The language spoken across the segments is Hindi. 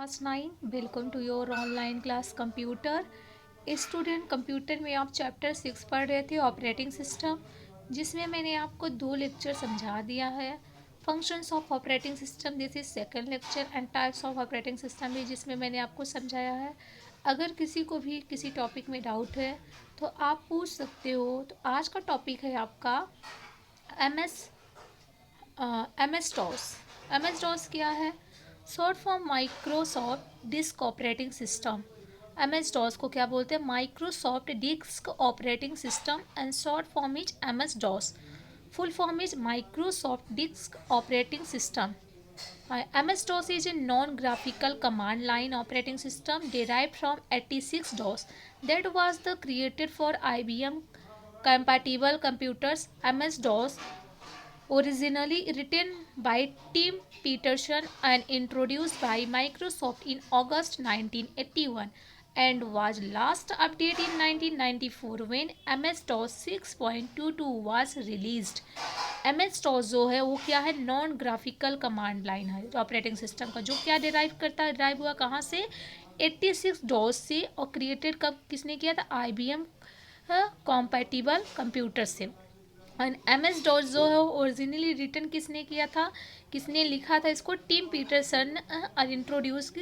Class 9। Welcome to your online class computer. Student, computer में आप चैप्टर 6 पढ़ रहे थे ऑपरेटिंग सिस्टम, जिसमें मैंने आपको 2 लेक्चर समझा दिया है। Functions of operating system this is second lecture and types of operating system भी, जिसमें मैंने आपको समझाया है। अगर किसी को भी किसी टॉपिक में डाउट है तो आप पूछ सकते हो। तो आज का टॉपिक है आपका M S DOS. M S DOS क्या है? Short form Microsoft disk operating system. M S DOS को क्या बोलते हैं? Microsoft disk operating system and short form is M S DOS. Full form is Microsoft disk operating system. MS-DOS is a non-graphical command line operating system derived from 86-DOS that was the created for IBM compatible computers. MS-DOS, originally written by Tim Peterson and introduced by Microsoft in August 1981 and was last updated in 1994 when MS-DOS 6.22 was released. MS-DOS जो है वो क्या है? नॉन ग्राफिकल कमांड लाइन है ऑपरेटिंग सिस्टम का, जो क्या डिराइव करता है, डिराइव हुआ कहाँ से? 86 डॉस से, और क्रिएटेड कब किसने किया था? IBM कॉम्पैटिबल कंप्यूटर से। एंड एम एस डॉस जो है वो ओरिजिनली रिटन किसने किया था, किसने लिखा था इसको? Tim Peterson. और इंट्रोड्यूस,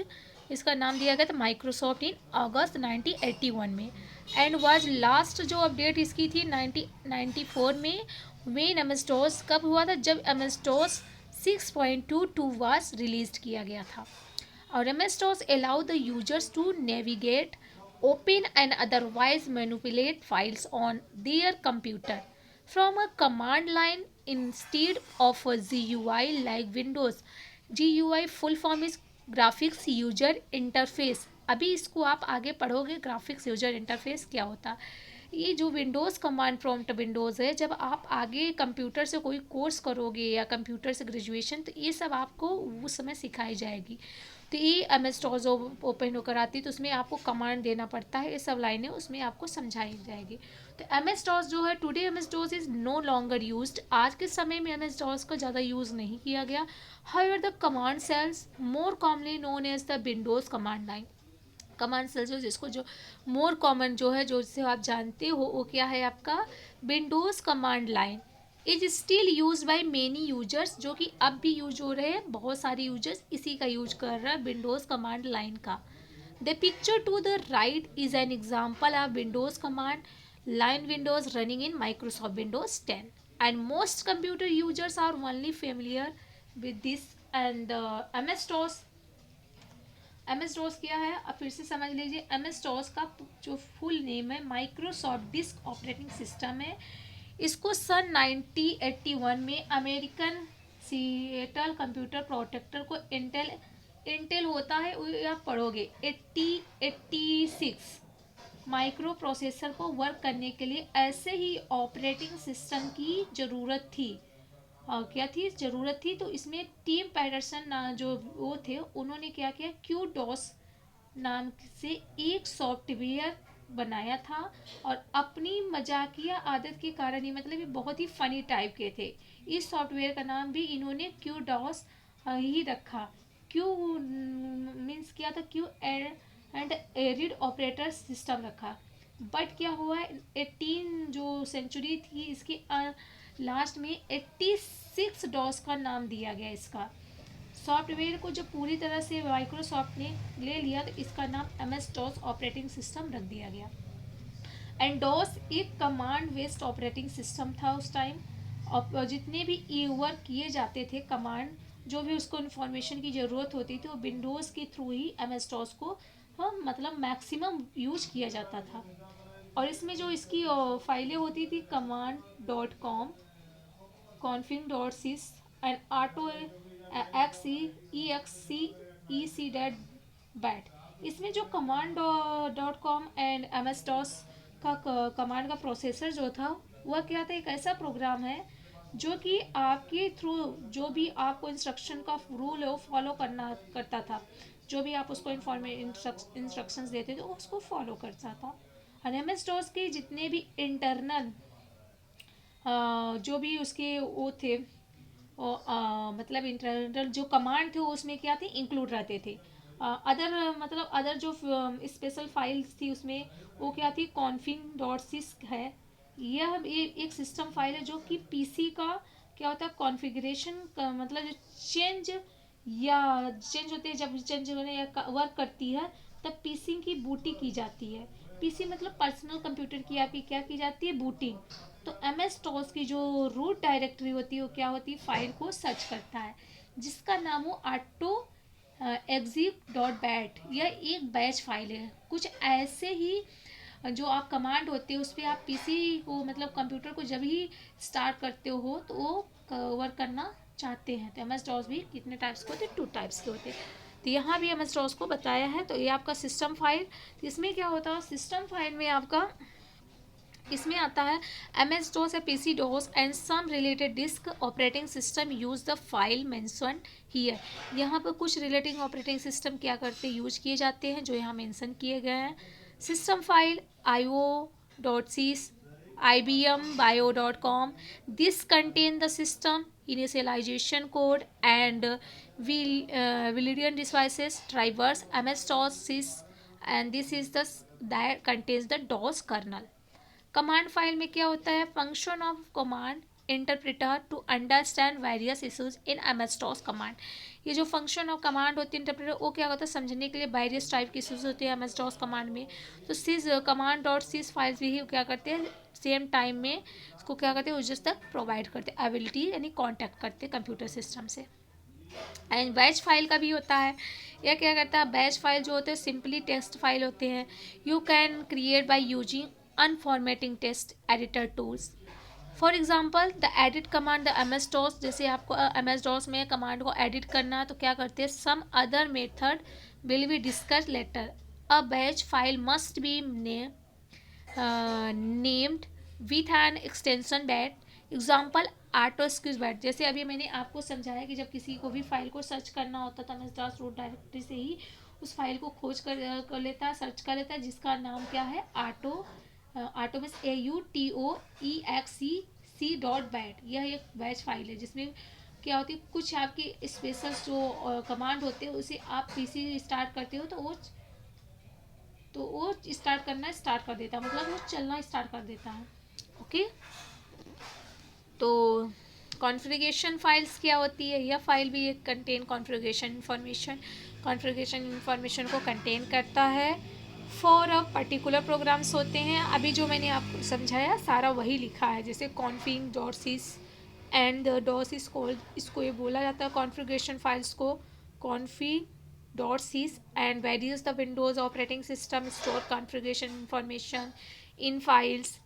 इसका नाम दिया गया था माइक्रोसॉफ्ट इन अगस्त 1981 में। एंड वाज लास्ट जो अपडेट इसकी थी 1994 में। वेन एम एस डॉस कब हुआ था? जब M S DOS 6.22 was release किया गया था। और M S DOS allow the users to navigate, open and otherwise manipulate files on their computer from a command line instead of a GUI like Windows. GUI full form is graphics user interface. अभी इसको आप आगे पढ़ोगे ग्राफिक्स यूजर इंटरफेस क्या होता है। ये जो विंडोज़ कमांड प्रॉम्प्ट विंडोज़ है, जब आप आगे कंप्यूटर से कोई कोर्स करोगे या कंप्यूटर से ग्रेजुएशन, तो ये सब आपको उस समय सिखाई जाएगी। तो ये एम एस डॉस ओपन होकर आती है तो उसमें आपको कमांड देना पड़ता है, ये सब लाइनें उसमें आपको समझाई जाएगी। तो एम एस डॉस जो है, today M S DOS is no longer used. आज के समय में एम एस डॉस का ज़्यादा यूज़ नहीं किया गया। However the command shells more commonly known as the Windows command line. Command shell जो, जिसको जो मोर कॉमन जो है, जो जिसे आप जानते हो, वो क्या है आपका? Windows command line is still use by many users, जो कि अब भी यूज हो रहे हैं। बहुत सारे यूजर्स इसी का यूज कर रहे हैं, विंडोज़ कमांड लाइन का। The picture to the right is an example of Windows command line Windows running in Microsoft Windows 10 and most computer users are only familiar with this. And M S DOS, M S DOS क्या है अब फिर से समझ लीजिए। एम एस डॉस का जो फुल नेम है माइक्रोसॉफ्ट डिस्क ऑपरेटिंग सिस्टम है। इसको सन 1981 में अमेरिकन सिएटल कंप्यूटर प्रोटेक्टर को इंटेल, इंटेल होता है वो आप पढ़ोगे 86 माइक्रो प्रोसेसर को वर्क करने के लिए ऐसे ही ऑपरेटिंग सिस्टम की ज़रूरत थी। क्या थी ज़रूरत थी? तो इसमें टीम पैटरसन जो वो थे, उन्होंने क्या किया, क्यू डॉस नाम से एक सॉफ्टवेयर बनाया था। और अपनी मजाकिया आदत के कारण, ये मतलब ये बहुत ही फनी टाइप के थे, इस सॉफ्टवेयर का नाम भी इन्होंने क्यू डॉस ही रखा। क्यू मीन्स क्या था? Q and arid operator system रखा। बट क्या हुआ, 18 जो सेंचुरी थी इसकी लास्ट में 86 डॉस का नाम दिया गया इसका सॉफ्टवेयर को। जब पूरी तरह से माइक्रोसॉफ्ट ने ले लिया तो इसका नाम M S DOS operating system रख दिया गया। एंड डॉस एक कमांड बेस्ड ऑपरेटिंग सिस्टम था उस टाइम। और जितने भी ई वर्क किए जाते थे, कमांड जो भी उसको इन्फॉर्मेशन की ज़रूरत होती थी, वो विंडोज़ के थ्रू ही एम एस डॉस को मतलब मैक्सिमम यूज किया जाता था। और इसमें जो इसकी फाइलें होती थी, command dot com, config dot sys and autoexec dot bat. इसमें जो command dot com and M S DOS का कमांड का प्रोसेसर जो था, वह क्या था? एक ऐसा प्रोग्राम है जो कि आपके थ्रू जो भी आपको इंस्ट्रक्शन का रूल है वो फॉलो करना करता था। जो भी आप उसको इंस्ट्रक्शंस देते थे, वो उसको फॉलो करता था। और एम एस डॉस के जितने भी इंटरनल जो भी उसके वो थे, मतलब इंटरनल जो कमांड थे, वो उसमें क्या थे? इंक्लूड रहते थे। अदर मतलब अदर जो स्पेशल फाइल्स थी उसमें वो क्या थी, कॉन्फिग डॉट सिस है। यह एक सिस्टम फाइल है जो कि पीसी का क्या होता है, कॉन्फ़िगरेशन का मतलब जो चेंज या चेंज होते हैं, जब चेंज होने या वर्क करती है तब पीसी की बूटी की जाती है। पीसी मतलब पर्सनल कंप्यूटर की आपकी क्या की जाती है, बूटिंग। तो एम एस टॉस की जो रूट डायरेक्टरी होती है वो क्या होती है, फाइल को सर्च करता है जिसका नाम हो ऑटो एग्जिक डॉट बैट। यह एक बैच फाइल है। कुछ ऐसे ही जो आप कमांड होते हैं उस पर आप पीसी को मतलब कंप्यूटर को जब ही स्टार्ट करते हो तो वो वर्क करना चाहते हैं। तो एम एस डॉस भी कितने टाइप्स के होते हैं, 2 टाइप्स के होते हैं। तो यहाँ भी एम एस डॉस को बताया है। तो ये आपका सिस्टम फाइल। तो इसमें क्या होता है, सिस्टम फाइल में आपका इसमें आता है एम एस डोस या P C DOS and some related disk operating system use the file mention here. यहाँ पर कुछ रिलेटिंग ऑपरेटिंग सिस्टम क्या करते यूज किए जाते हैं जो यहाँ मेंशन किए गए हैं। System file io.sys ibm.bio.com, this contain the system initialization code and Willidian devices drivers ms dos sys, and this is the that contains the dos kernel। Command file में क्या होता है, function of command interpreter to understand various issues in M S DOS command. ये जो फंक्शन ऑफ कमांड होती है इंटरप्रेटर, वो क्या होता है, समझने के लिए वेरियस टाइप के इशूज होते हैं एम एस डॉस कमांड में। तो सिस कमांड डॉट सिस फाइल्स भी क्या करते हैं, सेम टाइम में उसको क्या करते हैं, यूजर्स तक प्रोवाइड करते हैं एबिलिटी यानी कॉन्टैक्ट करते हैं कंप्यूटर सिस्टम से। एंड बैच फाइल का भी होता है। यह क्या करता है, बैच फाइल जो होते हैं सिंपली टेक्स्ट फाइल होते हैं। You can create by using unformatting text editor tools. For example the edit command the M S DOS, जैसे आपको एम एस डॉस में कमांड को एडिट करना है तो क्या करते हैं, some other method will be discuss later. A batch file must be named with an extension bat. Example autoexec bat. जैसे अभी मैंने आपको समझाया कि जब किसी को भी फाइल को सर्च करना होता था M S DOS root directory से ही उस फाइल को खोज कर लेता है, सर्च कर लेता है, जिसका नाम क्या है, ऑटो। ऑटो में AUTOEXEC.bat। यह एक बैच फाइल है जिसमें क्या होती है, कुछ आपकी स्पेशल जो कमांड होते हैं उसे आप पीसी स्टार्ट करते हो तो वो स्टार्ट करना स्टार्ट कर देता है, मतलब वो चलना स्टार्ट कर देता है। ओके। तो कॉन्फ़िगरेशन फाइल्स क्या होती है, यह फाइल भी एक कंटेन कॉन्फ़िगरेशन इंफॉर्मेशन को कंटेन करता है फॉर अ पर्टिकुलर प्रोग्राम्स होते हैं। अभी जो मैंने आपको समझाया सारा वही लिखा है, जैसे config dot sys and DOS is called, इसको ये बोला जाता है कॉन्फ़िगरेशन फाइल्स को। Config dot sys and varies the Windows operating system store configuration information in files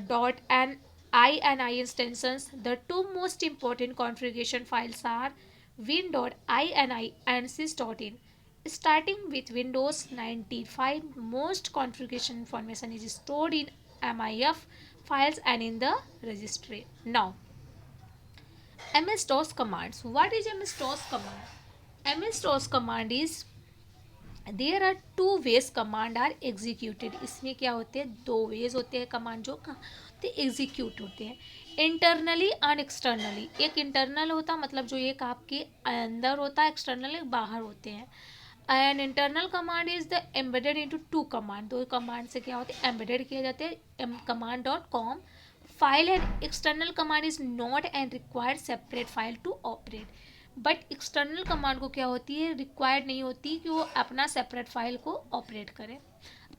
dot and I instances. The two most important configuration files are win.ini and sys.in. Starting with Windows 95, most configuration information is stored in MIF files and in the registry. Now, MS-DOS commands. What is MS-DOS command? MS-DOS command is there are 2 ways command are executed. इसमें क्या होते हैं, 2 वेज होते हैं कमांड जो तो एग्जीक्यूट होते हैं इंटरनली एंड एक्सटर्नली। एक इंटरनल होता है मतलब जो एक आपके अंदर होता है, एक्सटर्नली बाहर होते हैं। And internal command is the embedded into 2 command. 2 command से क्या होते हैं, एम्बेडेड किए जाते हैं command dot com file. And external command is not and required separate file to operate. But external command को क्या होती है, रिक्वायर्ड नहीं होती कि वो अपना सेपरेट फाइल को ऑपरेट करे।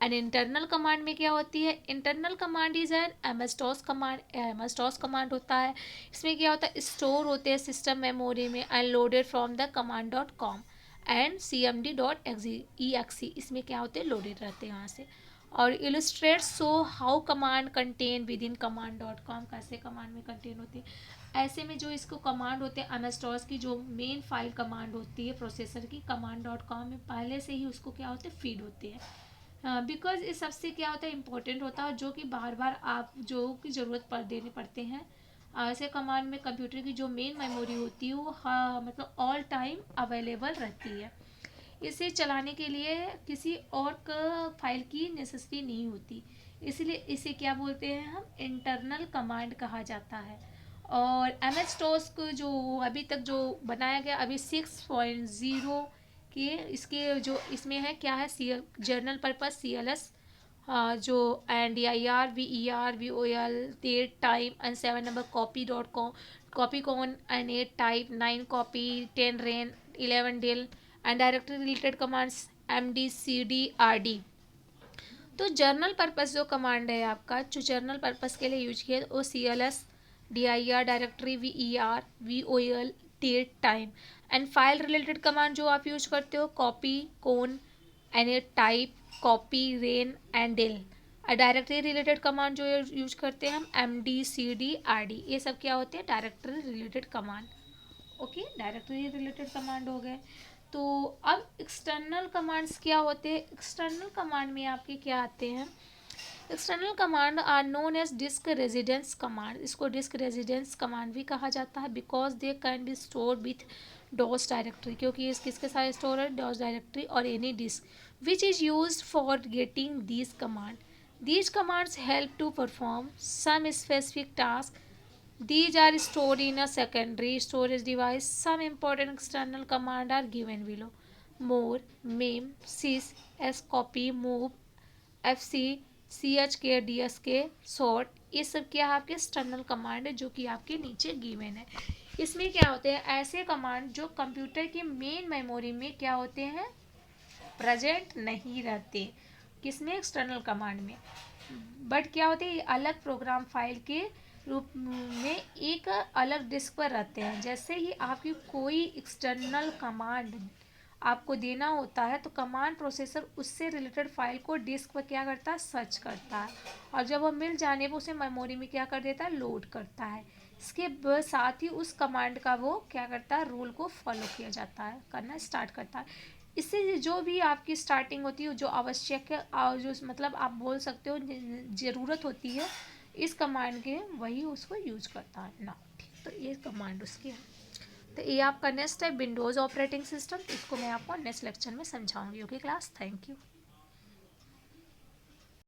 एंड इंटरनल कमांड में क्या होती है, internal command is an MS-DOS command. MS-DOS command होता है, इसमें क्या होता है, स्टोर होते हैं सिस्टम मेमोरी में and loaded from the command dot com and cmd.exe। इसमें क्या होते हैं, लोडेड रहते हैं यहाँ से। और illustrate show how command contain with in command dot com, कैसे कमांड में कंटेन होती है। ऐसे में जो इसको कमांड होते हैं MS-DOS की जो मेन फाइल कमांड होती है प्रोसेसर की, कमांड डॉट कॉम में पहले से ही उसको क्या होते हैं, फीड होते हैं। बिकॉज इस सबसे क्या होता है, इंपॉर्टेंट होता है जो कि बार बार आप जो की ज़रूरत देने पड़ते हैं। ऐसे कमांड में कंप्यूटर की जो मेन मेमोरी होती है वो मतलब ऑल टाइम अवेलेबल रहती है। इसे चलाने के लिए किसी और फाइल की नेसेसिटी नहीं होती, इसलिए इसे क्या बोलते हैं हम, इंटरनल कमांड कहा जाता है। और MS-DOS को जो अभी तक जो बनाया गया, अभी 6.0 कि इसके जो इसमें है क्या है, जर्नल पर्पस CLS, जो NDIR VOL, date time and 7 number copy con and 8 type, 9 copy, 10 ren, 11 del and directory related commands MD CD RD। तो जर्नल पर्पस जो कमांड है आपका, जो जर्नल पर्पस के लिए यूज किया वो CLS, DIR directory, VOL, date time and file related command जो आप यूज करते हो copy con and type, copy ren and del. Directory related command जो यूज करते हैं हम MD CD RD, ये सब क्या होते हैं, directory related command. Okay, directory related command हो गए। तो अब एक्सटर्नल कमांड्स क्या होते हैं, एक्सटर्नल कमांड में आपके क्या आते हैं, external command are known as disk residence command. इसको डिस्क रेजिडेंस कमांड भी कहा जाता है because they can be store with DOS directory, क्योंकि ये किसके साथ स्टोर है, डॉस डायरेक्टरी और any disk which is use for getting these command. These commands help to perform some specific tasks. These are stored in a secondary storage device. Some important external commands are given below. More, mem, sys, scopy, move, fc, chk, dsk, sort, ये सब क्या है आपके एक्सटर्नल कमांड है जो कि आपके नीचे गिवन है। इसमें क्या होते हैं, ऐसे कमांड जो कंप्यूटर की मेन मेमोरी में क्या होते हैं, प्रेजेंट नहीं रहते, किसमें, एक्सटर्नल कमांड में, बट क्या होते हैं अलग प्रोग्राम फाइल के रूप में एक अलग डिस्क पर रहते हैं। जैसे ही आपकी कोई एक्सटर्नल कमांड आपको देना होता है तो कमांड प्रोसेसर उससे रिलेटेड फाइल को डिस्क पर क्या करता है, सर्च करता है, और जब वो मिल जाने पर उसे मेमोरी में क्या कर देता है, लोड करता है। इसके साथ ही उस कमांड का वो क्या करता है, रूल को फॉलो किया जाता है, करना स्टार्ट करता है। इससे जो भी आपकी स्टार्टिंग होती है, जो आवश्यक है और जो मतलब आप बोल सकते हो ज़रूरत होती है इस कमांड के, वही उसको यूज करता है ना। ठीक, तो ये कमांड उसकी है। तो ये आपका नेक्स्ट है विंडोज़ ऑपरेटिंग सिस्टम, इसको मैं आपको नेक्स्ट लेक्चर में समझाऊंगी। Okay class, thank you.